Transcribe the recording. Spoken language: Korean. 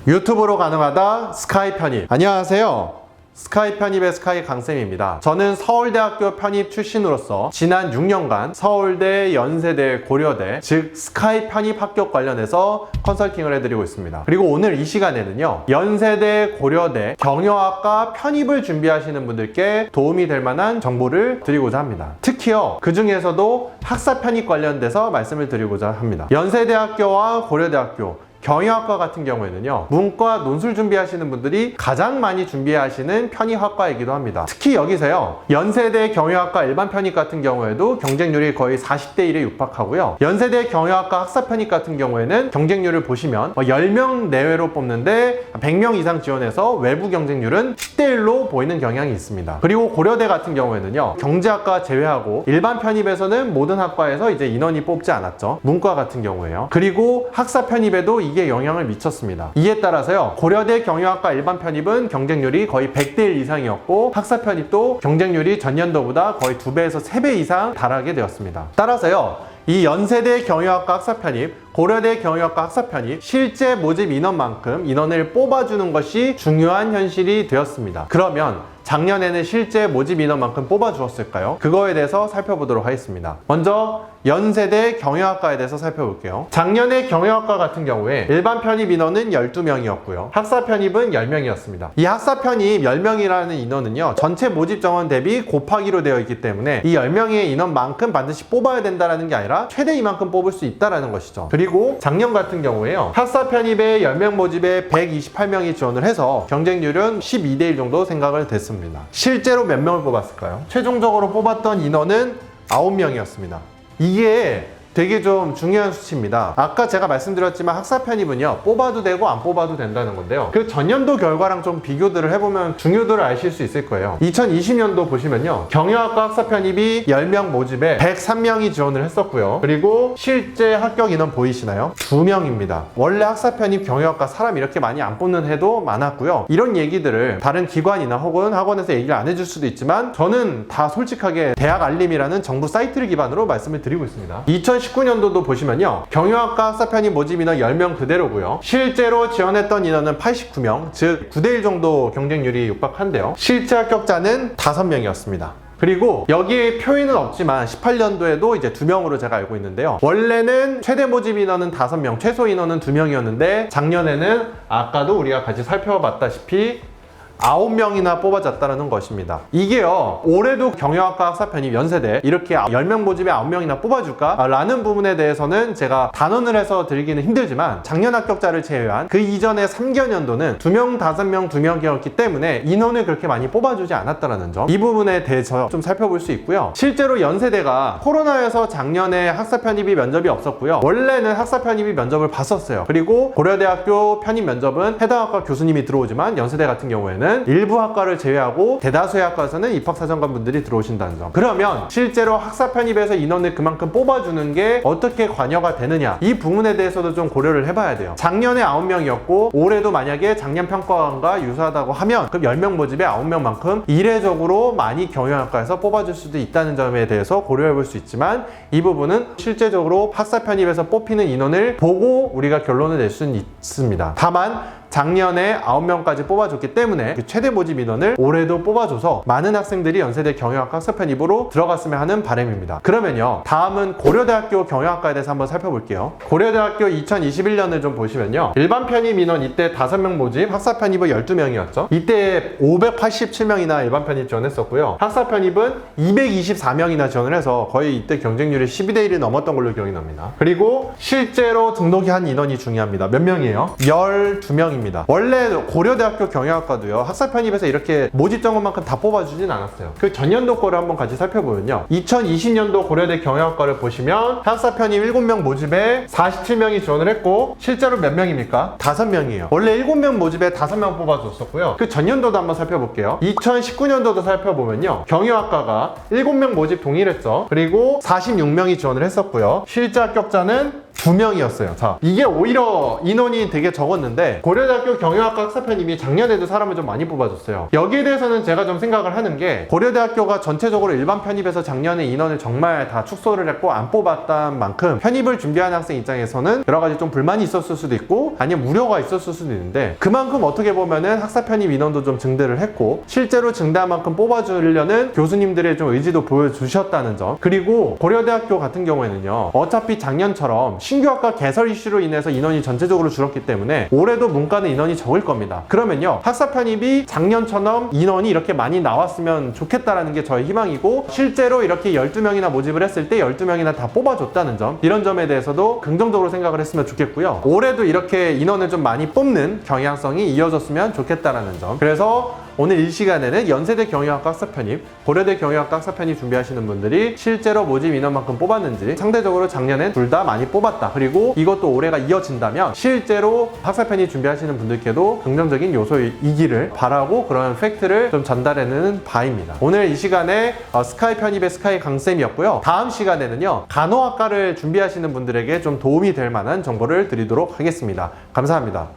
유튜브로 가능하다 스카이 편입. 안녕하세요. 스카이 편입의 스카이 강쌤입니다. 저는 서울대학교 편입 출신으로서 지난 6년간 서울대, 연세대, 고려대 즉 스카이 편입 합격 관련해서 컨설팅을 해드리고 있습니다. 그리고 오늘 이 시간에는요, 연세대, 고려대 경영학과 편입을 준비하시는 분들께 도움이 될 만한 정보를 드리고자 합니다. 특히요, 그 중에서도 학사 편입 관련돼서 말씀을 드리고자 합니다. 연세대학교와 고려대학교 경영학과 같은 경우에는요, 문과 논술 준비하시는 분들이 가장 많이 준비하시는 편입학과이기도 합니다. 특히 여기서요, 연세대 경영학과 일반 편입 같은 경우에도 경쟁률이 거의 40대 1에 육박하고요, 연세대 경영학과 학사 편입 같은 경우에는 경쟁률을 보시면 10명 내외로 뽑는데 100명 이상 지원해서 외부 경쟁률은 10대 1로 보이는 경향이 있습니다. 그리고 고려대 같은 경우에는요, 경제학과 제외하고 일반 편입에서는 모든 학과에서 이제 인원이 뽑지 않았죠. 문과 같은 경우에요. 그리고 학사 편입에도 이게 영향을 미쳤습니다. 이에 따라서요, 고려대 경영학과 일반 편입은 경쟁률이 거의 100대 1 이상이었고, 학사 편입도 경쟁률이 전년도보다 거의 2배에서 3배 이상 달하게 되었습니다. 따라서요, 이 연세대 경영학과 학사 편입, 고려대 경영학과 학사 편입 실제 모집 인원만큼 인원을 뽑아주는 것이 중요한 현실이 되었습니다. 그러면 작년에는 실제 모집 인원만큼 뽑아주었을까요? 그거에 대해서 살펴보도록 하겠습니다. 먼저 연세대 경영학과에 대해서 살펴볼게요. 작년에 경영학과 같은 경우에 일반 편입 인원은 12명이었고요. 학사 편입은 10명이었습니다. 이 학사 편입 10명이라는 인원은요, 전체 모집 정원 대비 곱하기로 되어 있기 때문에 이 10명의 인원만큼 반드시 뽑아야 된다는 게 아니라 최대 이만큼 뽑을 수 있다는 것이죠. 그리고 작년 같은 경우에요, 학사 편입에 10명 모집에 128명이 지원을 해서 경쟁률은 12대 1 정도 생각을 됐습니다. 실제로 몇 명을 뽑았을까요? 최종적으로 뽑았던 인원은 9명이었습니다. 이게 되게 좀 중요한 수치입니다. 아까 제가 말씀드렸지만 학사 편입은요, 뽑아도 되고 안 뽑아도 된다는 건데요, 그 전년도 결과랑 좀 비교들을 해보면 중요도를 아실 수 있을 거예요. 2020년도 보시면요, 경영학과 학사 편입이 10명 모집에 103명이 지원을 했었고요. 그리고 실제 합격 인원 보이시나요? 2명입니다. 원래 학사 편입 경영학과 사람 이렇게 많이 안 뽑는 해도 많았고요. 이런 얘기들을 다른 기관이나 혹은 학원에서 얘기를 안 해줄 수도 있지만, 저는 다 솔직하게 대학 알림이라는 정부 사이트를 기반으로 말씀을 드리고 있습니다. 2019년도도 보시면요, 경영학과 학사 편입 모집 인원 10명 그대로고요. 실제로 지원했던 인원은 89명, 즉 9대 1 정도 경쟁률이 육박한데요. 실제 합격자는 5명이었습니다. 그리고 여기에 표에는 없지만 18년도에도 이제 2명으로 제가 알고 있는데요. 원래는 최대 모집 인원은 5명, 최소 인원은 2명이었는데 작년에는 아까도 우리가 같이 살펴봤다시피 9명이나 뽑아졌다는 것입니다. 이게요, 올해도 경영학과 학사 편입 연세대 이렇게 10명 모집에 9명이나 뽑아줄까? 라는 부분에 대해서는 제가 단언을 해서 드리기는 힘들지만, 작년 합격자를 제외한 그 이전의 3개년도는 2명, 5명, 2명이었기 때문에 인원을 그렇게 많이 뽑아주지 않았다는 점, 이 부분에 대해서 좀 살펴볼 수 있고요. 실제로 연세대가 코로나여서 작년에 학사 편입이 면접이 없었고요. 원래는 학사 편입이 면접을 봤었어요. 그리고 고려대학교 편입 면접은 해당 학과 교수님이 들어오지만, 연세대 같은 경우에는 일부 학과를 제외하고 대다수의 학과에서는 입학사정관 분들이 들어오신다는 점. 그러면 실제로 학사 편입에서 인원을 그만큼 뽑아주는 게 어떻게 관여가 되느냐, 이 부분에 대해서도 좀 고려를 해봐야 돼요. 작년에 9명이었고 올해도 만약에 작년 평가원과 유사하다고 하면 그럼 10명 모집에 9명만큼 이례적으로 많이 경영학과에서 뽑아줄 수도 있다는 점에 대해서 고려해 볼 수 있지만, 이 부분은 실제적으로 학사 편입에서 뽑히는 인원을 보고 우리가 결론을 낼 수는 있습니다. 다만 작년에 9명까지 뽑아줬기 때문에 그 최대 모집 인원을 올해도 뽑아줘서 많은 학생들이 연세대 경영학과 학사 편입으로 들어갔으면 하는 바람입니다. 그러면요, 다음은 고려대학교 경영학과에 대해서 한번 살펴볼게요. 고려대학교 2021년을 좀 보시면요, 일반 편입 인원 이때 5명 모집, 학사 편입은 12명이었죠. 이때 587명이나 일반 편입 지원했었고요. 학사 편입은 224명이나 지원을 해서 거의 이때 경쟁률이 12대 1이 넘었던 걸로 기억이 납니다. 그리고 실제로 등록이 한 인원이 중요합니다. 몇 명이에요? 12명입니다. 원래 고려대학교 경영학과도요, 학사 편입에서 이렇게 모집 정원만큼 다 뽑아주진 않았어요. 그 전년도 거를 한번 같이 살펴보면요, 2020년도 고려대 경영학과를 보시면 학사 편입 7명 모집에 47명이 지원을 했고, 실제로 몇 명입니까? 5명이에요. 원래 7명 모집에 5명 뽑아줬었고요. 그 전년도도 한번 살펴볼게요. 2019년도도 살펴보면요, 경영학과가 7명 모집 동일했죠. 그리고 46명이 지원을 했었고요. 실제 합격자는 2명이었어요. 자, 이게 오히려 인원이 되게 적었는데 고려대학교 경영학과 학사 편입이 작년에도 사람을 좀 많이 뽑아줬어요. 여기에 대해서는 제가 좀 생각을 하는 게 고려대학교가 전체적으로 일반 편입에서 작년에 인원을 정말 다 축소를 했고 안 뽑았던 만큼 편입을 준비하는 학생 입장에서는 여러 가지 좀 불만이 있었을 수도 있고 아니면 우려가 있었을 수도 있는데 그만큼 어떻게 보면은 학사 편입 인원도 좀 증대를 했고 실제로 증대한 만큼 뽑아주려는 교수님들의 좀 의지도 보여주셨다는 점. 그리고 고려대학교 같은 경우에는요, 어차피 작년처럼 신규 학과 개설 이슈로 인해서 인원이 전체적으로 줄었기 때문에 올해도 문과는 인원이 적을 겁니다. 그러면요, 학사 편입이 작년처럼 인원이 이렇게 많이 나왔으면 좋겠다라는 게 저의 희망이고 실제로 이렇게 12명이나 모집을 했을 때 12명이나 다 뽑아줬다는 점, 이런 점에 대해서도 긍정적으로 생각을 했으면 좋겠고요. 올해도 이렇게 인원을 좀 많이 뽑는 경향성이 이어졌으면 좋겠다라는 점. 그래서 오늘 이 시간에는 연세대 경영학과 학사 편입, 고려대 경영학과 학사 편입 준비하시는 분들이 실제로 모집 인원만큼 뽑았는지, 상대적으로 작년엔 둘 다 많이 뽑았다, 그리고 이것도 올해가 이어진다면 실제로 학사 편입 준비하시는 분들께도 긍정적인 요소이기를 바라고 그런 팩트를 좀 전달해내는 바입니다. 오늘 이 시간에 스카이 편입의 스카이 강쌤이었고요. 다음 시간에는요, 간호학과를 준비하시는 분들에게 좀 도움이 될 만한 정보를 드리도록 하겠습니다. 감사합니다.